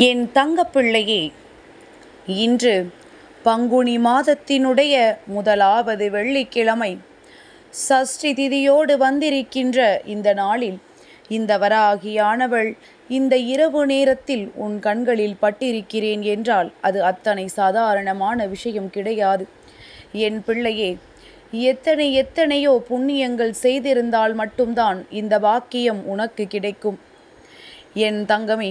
என் தங்கப்பிள்ளையே, இன்று பங்குனி மாதத்தினுடைய முதலாவது வெள்ளிக்கிழமை சஷ்டி திதியோடு வந்திருக்கின்ற இந்த நாளில் இந்த வராகியானவள் இந்த இரவு நேரத்தில் உன் கண்களில் பட்டிருக்கிறேன் என்றால் அது அத்தனை சாதாரணமான விஷயம் கிடையாது. என் பிள்ளையே, எத்தனையோ புண்ணியங்கள் செய்திருந்தால் மட்டும்தான் இந்த பாக்கியம் உனக்கு கிடைக்கும். என் தங்கமே,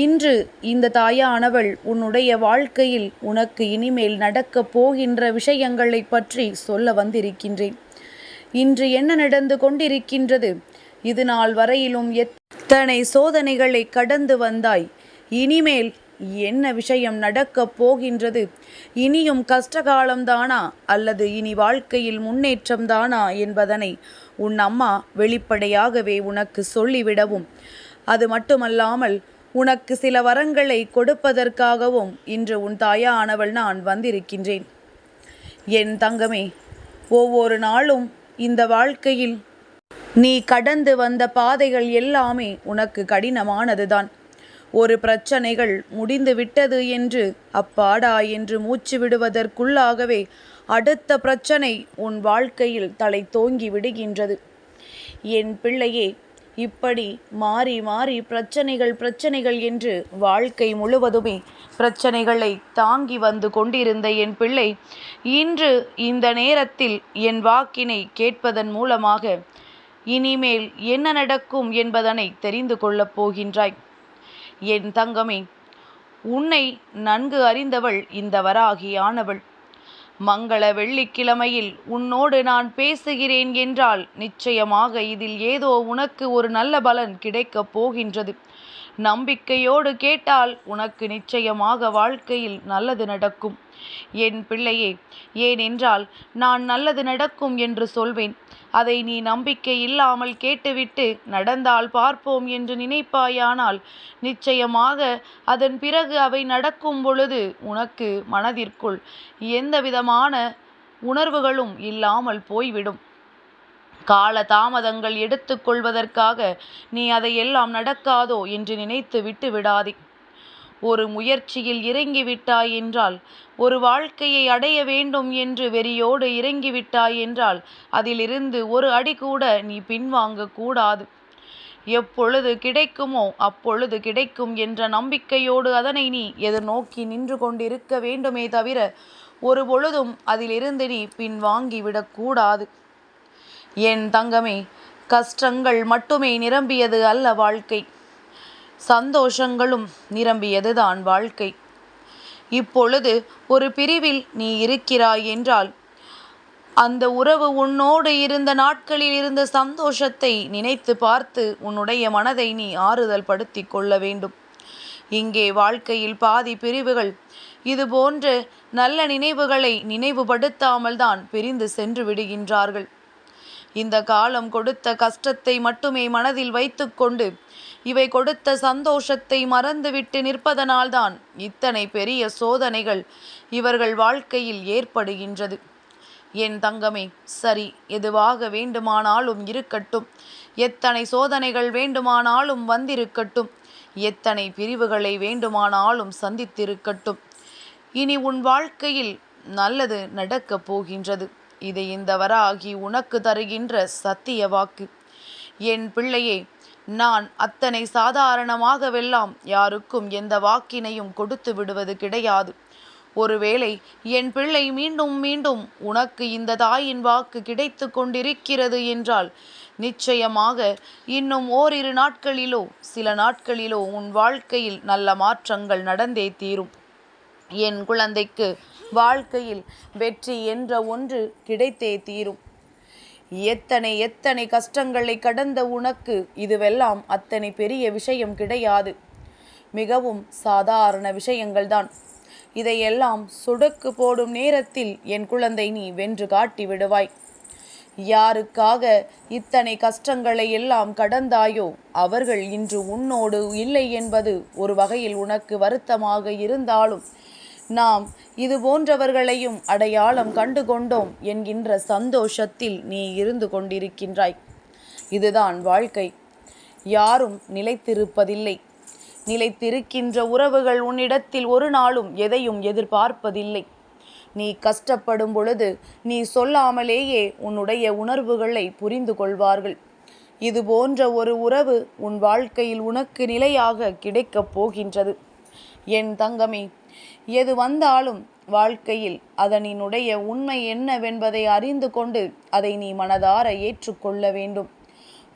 இன்று இந்த தாயானவள் உன்னுடைய வாழ்க்கையில் உனக்கு இனிமேல் நடக்கப் போகின்ற விஷயங்களை பற்றி சொல்ல வந்திருக்கின்றேன். இன்று என்ன நடந்து கொண்டிருக்கின்றது? இது நாள் வரையிலும் எத்தனை சோதனைகளை கடந்து வந்தாய். இனிமேல் என்ன விஷயம் நடக்கப் போகின்றது? இனியும் கஷ்டகாலம்தானா அல்லது இனி வாழ்க்கையில் முன்னேற்றம்தானா என்பதனை உன் அம்மா வெளிப்படையாகவே உனக்கு சொல்லிவிடவும், அது மட்டுமல்லாமல் உனக்கு சில வரங்களை கொடுப்பதற்காகவும் இன்று உன் தாயானவள் நான் வந்திருக்கின்றேன். என் தங்கமே, ஒவ்வொரு நாளும் இந்த வாழ்க்கையில் நீ கடந்து வந்த பாதைகள் எல்லாமே உனக்கு கடினமானதுதான். ஒரு பிரச்சனைகள் முடிந்து விட்டது என்று அப்பாடா என்று மூச்சு விடுவதற்குள்ளாகவே அடுத்த பிரச்சனை உன் வாழ்க்கையில் தலை தோங்கி விடுகின்றது. என் பிள்ளையே, இப்படி மாறி மாறி பிரச்சனைகள் என்று வாழ்க்கை முழுவதுமே பிரச்சனைகளை தாங்கி வந்து கொண்டிருந்த என் பிள்ளை, இன்று இந்த நேரத்தில் என் வாக்கினை கேட்பதன் மூலமாக இனிமேல் என்ன நடக்கும் என்பதனை தெரிந்து கொள்ளப் போகின்றாய். என் தங்கமே, உன்னை நன்கு அறிந்தவள் இந்த வராகியானவள். மங்கள வெள்ளிக்கிழமையில் உன்னோடு நான் பேசுகிறேன் என்றால் நிச்சயமாக இதில் ஏதோ உனக்கு ஒரு நல்ல பலன் கிடைக்கப் போகின்றது. நம்பிக்கையோடு கேட்டால் உனக்கு நிச்சயமாக வாழ்க்கையில் நல்லது நடக்கும். என் பிள்ளையே, ஏனென்றால் நான் நல்லது நடக்கும் என்று சொல்வேன். அதை நீ நம்பிக்கை இல்லாமல் கேட்டுவிட்டு நடந்தால் பார்ப்போம் என்று நினைப்பாயானால் நிச்சயமாக அதன் பிறகு அவை நடக்கும் பொழுது உனக்கு மனதிற்குள் எந்தவிதமான உணர்வுகளும் இல்லாமல் போய்விடும். கால தாமதங்கள் எடுத்துக்கொள்வதற்காக நீ அதையெல்லாம் நடக்காதோ என்று நினைத்து விட்டு விடாதே. ஒரு முயற்சியில் இறங்கிவிட்டாய் என்றால், ஒரு வாழ்க்கையை அடைய வேண்டும் என்று வெறியோடு இறங்கிவிட்டாய் என்றால் அதிலிருந்து ஒரு அடி கூட நீ பின்வாங்க கூடாது. எப்பொழுது கிடைக்குமோ அப்பொழுது கிடைக்கும் என்ற நம்பிக்கையோடு அதனை நீ எதிர்நோக்கி நின்று கொண்டிருக்க வேண்டுமே தவிர ஒரு பொழுதும் அதிலிருந்து நீ பின்வாங்கி விடக்கூடாது. என் தங்கமே, கஷ்டங்கள் மட்டுமே நிரம்பியது அல்ல வாழ்க்கை, சந்தோஷங்களும் நிரம்பியதுதான் வாழ்க்கை. இப்பொழுது ஒரு பிரிவில் நீ இருக்கிறாய் என்றால் அந்த உறவு உன்னோடு இருந்த நாட்களில் இருந்த சந்தோஷத்தை நினைத்து பார்த்து உன்னுடைய மனதை நீ ஆறுதல் படுத்தி கொள்ள வேண்டும். இங்கே வாழ்க்கையில் பாதி பிரிவுகள் இது போன்ற நல்ல நினைவுகளை நினைவுபடுத்தாமல் தான் பிரிந்து சென்று விடுகின்றார்கள். இந்த காலம் கொடுத்த கஷ்டத்தை மட்டுமே மனதில் வைத்துக்கொண்டு இவை கொடுத்த சந்தோஷத்தை மறந்துவிட்டு நிற்பதனால்தான் இத்தனை பெரிய சோதனைகள் இவர்கள் வாழ்க்கையில் ஏற்படுகின்றது. என் தங்கமே, சரி, எதுவாக வேண்டுமானாலும் இருக்கட்டும், எத்தனை சோதனைகள் வேண்டுமானாலும் வந்திருக்கட்டும், எத்தனை பிரிவுகளை வேண்டுமானாலும் சந்தித்திருக்கட்டும், இனி உன் வாழ்க்கையில் நல்லது நடக்கப் போகின்றது. இதை இந்த வராகி உனக்கு தருகின்ற சத்திய வாக்கு. என் பிள்ளையே, நான் அத்தனை சாதாரணமாகவெல்லாம் யாருக்கும் எந்த வாக்கினையும் கொடுத்து விடுவது கிடையாது. ஒருவேளை என் பிள்ளை மீண்டும் மீண்டும் உனக்கு இந்த தாயின் வாக்கு கிடைத்து கொண்டிருக்கிறது என்றால் நிச்சயமாக இன்னும் ஓரிரு நாட்களிலோ சில நாட்களிலோ உன் வாழ்க்கையில் நல்ல மாற்றங்கள் நடந்தே தீரும். என் குழந்தைக்கு வாழ்க்கையில் வெற்றி என்ற ஒன்று கிடைத்தே தீரும். எத்தனை கஷ்டங்களை கடந்த உனக்கு இதுவெல்லாம் அத்தனை பெரிய விஷயம் கிடையாது, மிகவும் சாதாரண விஷயங்கள்தான். இதையெல்லாம் சொடுக்கு போடும் நேரத்தில் என் குழந்தை நீ வென்று காட்டி விடுவாய். யாருக்காக இத்தனை கஷ்டங்களை எல்லாம் கடந்தாயோ அவர்கள் இன்று உன்னோடு இல்லை என்பது ஒரு வகையில் உனக்கு வருத்தமாக இருந்தாலும் நாம் இது போன்றவர்களையும் அடையாளம் கண்டு கொண்டோம் என்கின்ற சந்தோஷத்தில் நீ இருந்து கொண்டிருக்கின்றாய். இதுதான் வாழ்க்கை. யாரும் நிலைத்திருப்பதில்லை. நிலைத்திருக்கின்ற உறவுகள் உன்னிடத்தில் ஒரு நாளும் எதையும் எதிர்பார்ப்பதில்லை. நீ கஷ்டப்படும் பொழுது நீ சொல்லாமலேயே உன்னுடைய உணர்வுகளை புரிந்து கொள்வார்கள். இது போன்ற ஒரு உறவு உன் வாழ்க்கையில் உனக்கு நிலையாக கிடைக்கப் போகின்றது. என் தங்கமே, எது வந்தாலும் வாழ்க்கையில் அதனினுடைய உண்மை என்னவென்பதை அறிந்து கொண்டு அதை நீ மனதார ஏற்றுக்கொள்ள வேண்டும்.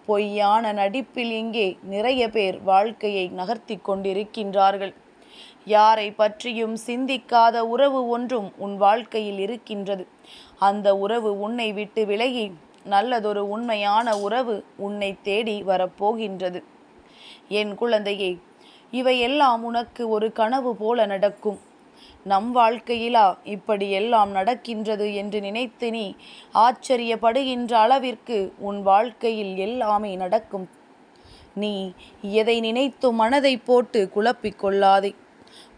பொய்யான நடிப்பில் இங்கே நிறைய பேர் வாழ்க்கையை நகர்த்தி கொண்டிருக்கின்றார்கள். யாரை பற்றியும் சிந்திக்காத உறவு ஒன்றும் உன் வாழ்க்கையில் இருக்கின்றது. அந்த உறவு உன்னை விட்டு விலகி நல்லதொரு உண்மையான உறவு உன்னை தேடி வரப்போகின்றது. என் குழந்தையே, இவையெல்லாம் உனக்கு ஒரு கனவு போல நடக்கும். நம் வாழ்க்கையிலா இப்படியெல்லாம் நடக்கின்றது என்று நினைத்து நீ ஆச்சரியப்படுகின்ற அளவிற்கு உன் வாழ்க்கையில் எல்லாமே நடக்கும். நீ எதை நினைத்து மனதை போட்டு குழப்பிக்கொள்ளாதே.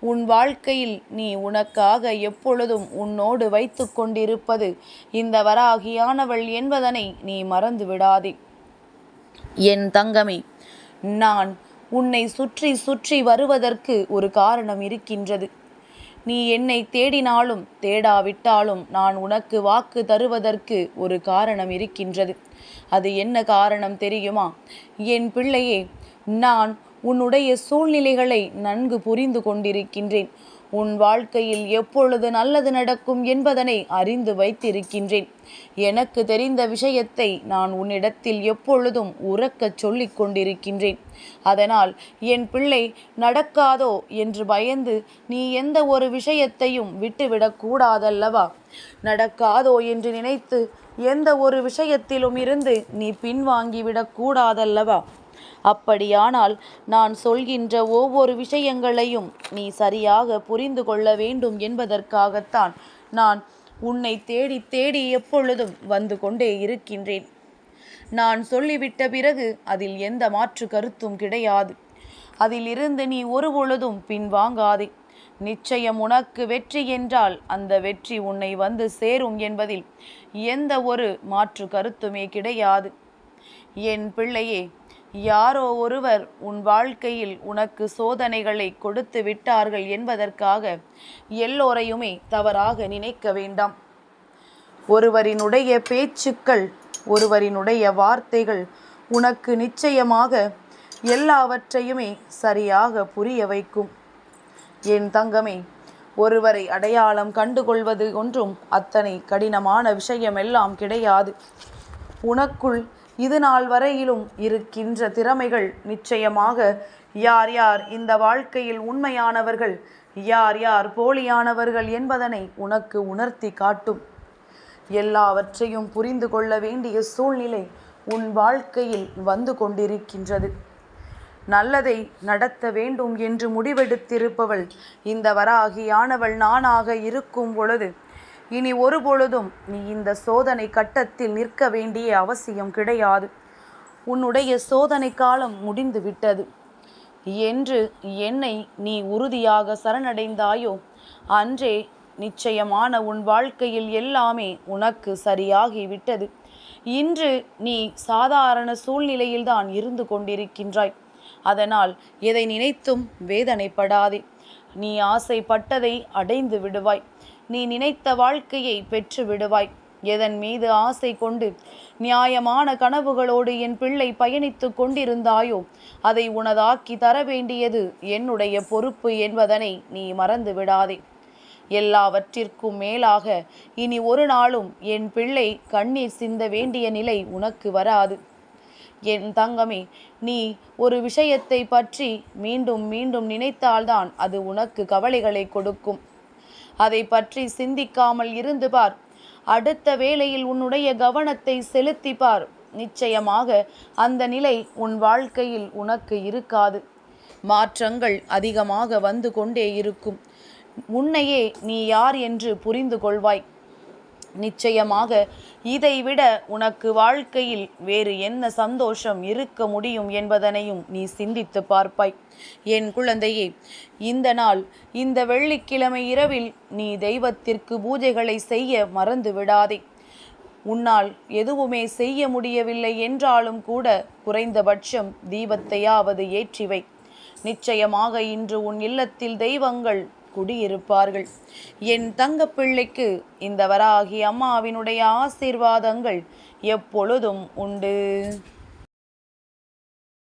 உன் வாழ்க்கையில் நீ உனக்காக எப்பொழுதும் உன்னோடு வைத்து கொண்டிருப்பது இந்த வராகியானவள் என்பதனை நீ மறந்து விடாதே. என் தங்கமே, நான் உன்னை சுற்றி சுற்றி வருவதற்கு ஒரு காரணம் இருக்கின்றது. நீ என்னை தேடினாலும் தேடாவிட்டாலும் நான் உனக்கு வாக்கு தருவதற்கு ஒரு காரணம் இருக்கின்றது. அது என்ன காரணம் தெரியுமா? என் பிள்ளையே, நான் உன்னுடைய சூழ்நிலைகளை நன்கு புரிந்து கொண்டிருக்கின்றேன். உன் வாழ்க்கையில் எப்பொழுது நல்லது நடக்கும் என்பதனை அறிந்து வைத்திருக்கின்றேன். எனக்கு தெரிந்த விஷயத்தை நான் உன்னிடத்தில் எப்பொழுதும் உரக்கச் சொல்லிக் கொண்டிருக்கின்றேன். அதனால் என் பிள்ளை, நடக்காதோ என்று பயந்து நீ எந்த ஒரு விஷயத்தையும் விட்டுவிடக்கூடாதல்லவா? நடக்காதோ என்று நினைத்து எந்த ஒரு விஷயத்திலும் இருந்து நீ பின்வாங்கிவிடக்கூடாதல்லவா? அப்படியானால் நான் சொல்கின்ற ஒவ்வொரு விஷயங்களையும் நீ சரியாக புரிந்து கொள்ள வேண்டும் என்பதற்காகத்தான் நான் உன்னை தேடி தேடி எப்பொழுதும் வந்து கொண்டே இருக்கின்றேன். நான் சொல்லிவிட்ட பிறகு அதில் எந்த மாற்று கருத்தும் கிடையாது. அதிலிருந்து நீ ஒருபொழுதும் பின்வாங்காதே. நிச்சயம் உனக்கு வெற்றி என்றால் அந்த வெற்றி உன்னை வந்து சேரும் என்பதில் எந்த ஒரு மாற்று கருத்துமே கிடையாது. என் பிள்ளையே, யாரோ ஒருவர் உன் வாழ்க்கையில் உனக்கு சோதனைகளை கொடுத்து விட்டார்கள் என்பதற்காக எல்லோரையுமே தவறாக நினைக்க வேண்டாம். ஒருவரினுடைய பேச்சுக்கள், ஒருவரினுடைய வார்த்தைகள் உனக்கு நிச்சயமாக எல்லாவற்றையுமே சரியாக புரிய வைக்கும். என் தங்கமே, ஒருவரை அடையாளம் கண்டுகொள்வது ஒன்றும் அத்தனை கடினமான விஷயமெல்லாம் கிடையாது. உனக்குள் இது நாள் வரையிலும் இருக்கின்ற திறமைகள் நிச்சயமாக யார் யார் இந்த வாழ்க்கையில் உண்மையானவர்கள், யார் யார் போலியானவர்கள் என்பதனை உனக்கு உணர்த்தி காட்டும். எல்லாவற்றையும் புரிந்து கொள்ள வேண்டிய சூழ்நிலை உன் வாழ்க்கையில் வந்து கொண்டிருக்கின்றது. நல்லதை நடத்த வேண்டும் என்று முடிவெடுத்திருப்பவள் இந்த வராகியானவள் நானாக இருக்கும் பொழுது இனி ஒருபொழுதும் நீ இந்த சோதனை கட்டத்தில் நிற்க வேண்டிய அவசியம் கிடையாது. உன்னுடைய சோதனை காலம் முடிந்து விட்டது என்று என்னை நீ உறுதியாக சரணடைந்தாயோ அன்றே நிச்சயமான உன் வாழ்க்கையில் எல்லாமே உனக்கு சரியாகிவிட்டது. இன்று நீ சாதாரண சூழ்நிலையில்தான் இருந்து கொண்டிருக்கின்றாய். அதனால் எதை நினைத்தும் வேதனைப்படாதே. நீ ஆசைப்பட்டதை அடைந்து விடுவாய். நீ நினைத்த வாழ்க்கையை பெற்று விடுவாய். எதன் மீது ஆசை கொண்டு நியாயமான கனவுகளோடு என் பிள்ளை பயணித்து கொண்டிருந்தாயோ அதை உனதாக்கி தர வேண்டியது என்னுடைய பொறுப்பு என்பதனை நீ மறந்து விடாதே. எல்லாவற்றிற்கும் மேலாக இனி ஒரு நாளும் என் பிள்ளை கண்ணீர் சிந்த வேண்டிய நிலை உனக்கு வராது. என் தங்கமே, நீ ஒரு விஷயத்தை பற்றி மீண்டும் மீண்டும் நினைத்தால்தான் அது உனக்கு கவலைகளை கொடுக்கும். அதை பற்றி சிந்திக்காமல் இருந்து பார். அடுத்த வேளையில் உன்னுடைய கவனத்தை செலுத்தி பார். நிச்சயமாக அந்த நிலை உன் வாழ்க்கையில் உனக்கு இருக்காது. மாற்றங்கள் அதிகமாக வந்து கொண்டே இருக்கும். உன்னையே நீ யார் என்று புரிந்து கொள்வாய். நிச்சயமாக இதைவிட உனக்கு வாழ்க்கையில் வேறு என்ன சந்தோஷம் இருக்க முடியும் என்பதனையும் நீ சிந்தித்து பார்ப்பாய். என் குழந்தையே, இந்த நாள், இந்த வெள்ளிக்கிழமை இரவில் நீ தெய்வத்திற்கு பூஜைகளை செய்ய மறந்து விடாதே. உன்னால் எதுவுமே செய்ய முடியவில்லை என்றாலும் கூட குறைந்தபட்சம் தீபத்தையாவது ஏற்றி வை. நிச்சயமாக இன்று உன் இல்லத்தில் தெய்வங்கள் குடியிருப்பார்கள். என் தங்கப்பிள்ளைக்கு இந்த வராகி அம்மாவினுடைய ஆசீர்வாதங்கள் எப்பொழுதும் உண்டு.